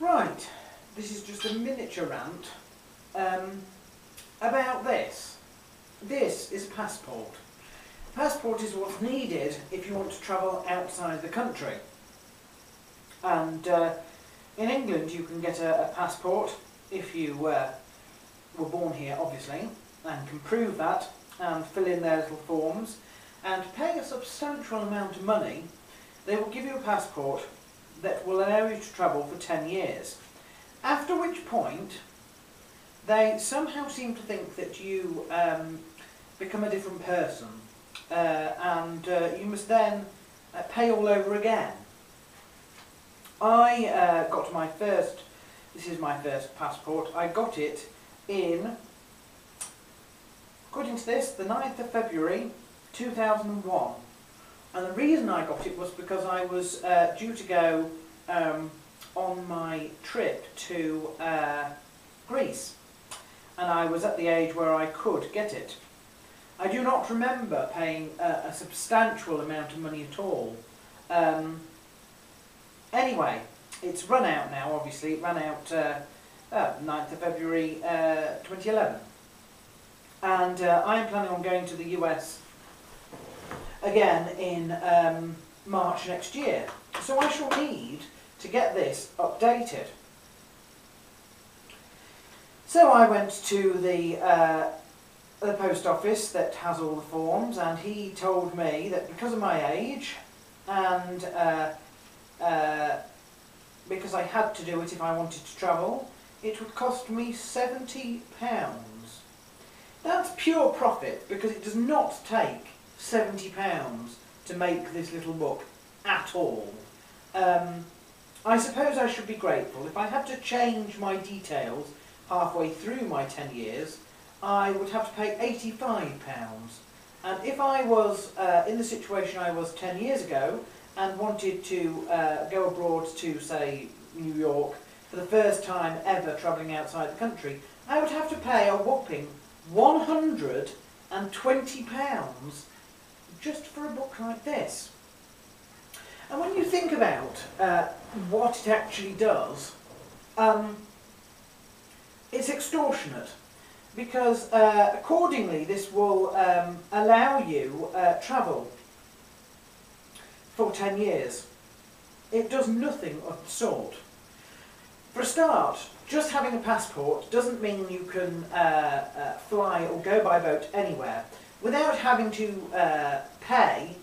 Right, this is just a miniature rant about this. This is a passport. A passport is what's needed if you want to travel outside the country. And in England you can get a passport if you were born here, obviously, and can prove that and fill in their little forms and pay a substantial amount of money. They will give you a passport that will allow you to travel for 10 years. After which point, they somehow seem to think that you become a different person and you must then pay all over again. I got my first, this is my first passport, I got it in, according to this, the 9th of February 2001. And the reason I got it was because I was due to go on my trip to Greece, and I was at the age where I could get it. I do not remember paying a substantial amount of money at all. Anyway, it's run out now, obviously. It ran out 9th of February 2011. And I am planning on going to the US again in March next year. So I shall need to get this updated. So I went to the post office that has all the forms, and he told me that because of my age and because I had to do it if I wanted to travel, it would cost me £70. That's pure profit, because it does not take £70 to make this little book at all. I suppose I should be grateful. If I had to change my details halfway through my 10 years, I would have to pay £85. And if I was in the situation I was 10 years ago and wanted to go abroad to, say, New York for the first time ever travelling outside the country, I would have to pay a whopping £120 just for a book like this. And when you think about what it actually does, it's extortionate, because accordingly this will allow you travel for 10 years. It does nothing of the sort. For a start, just having a passport doesn't mean you can fly or go by boat anywhere without having to pay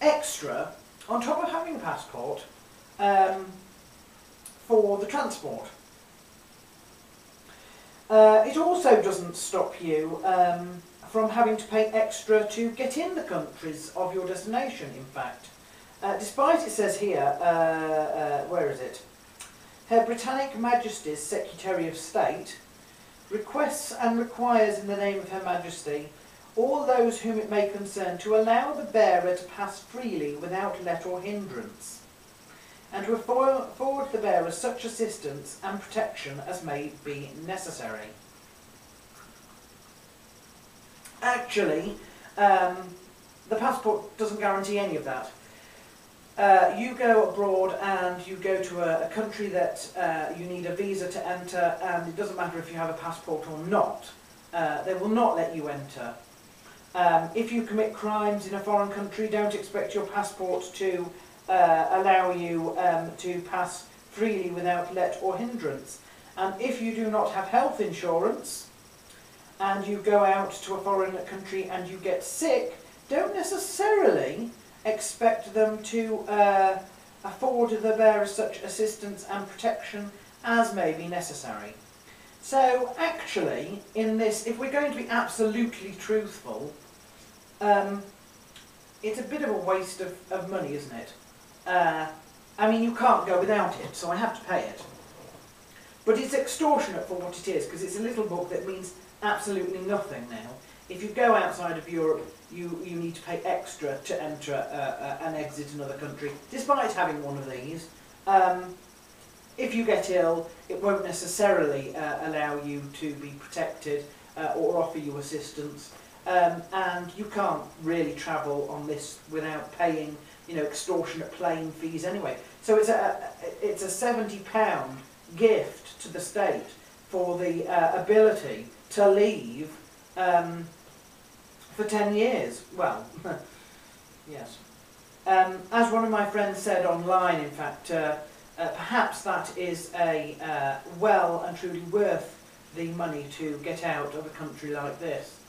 extra on top of having a passport for the transport. It also doesn't stop you from having to pay extra to get in the countries of your destination, in fact. Despite it says here, where is it? Her Britannic Majesty's Secretary of State requests and requires in the name of Her Majesty all those whom it may concern to allow the bearer to pass freely without let or hindrance, and to afford the bearer such assistance and protection as may be necessary. Actually, the passport doesn't guarantee any of that. You go abroad and you go to a country that you need a visa to enter, and it doesn't matter if you have a passport or not. They will not let you enter. If you commit crimes in a foreign country, don't expect your passport to allow you to pass freely without let or hindrance. And if you do not have health insurance and you go out to a foreign country and you get sick, don't necessarily expect them to afford the bearer such assistance and protection as may be necessary. So actually, in this, if we're going to be absolutely truthful, it's a bit of a waste of money, isn't it? I mean, you can't go without it, so I have to pay it. But it's extortionate for what it is, because it's a little book that means absolutely nothing now. If you go outside of Europe, you need to pay extra to enter and exit another country, despite having one of these. If you get ill, it won't necessarily allow you to be protected or offer you assistance. And you can't really travel on this without paying, you know, extortionate plane fees anyway. So it's a £70 gift to the state for the ability to leave for 10 years. Well, yes. As one of my friends said online, in fact, perhaps that is well and truly worth the money to get out of a country like this.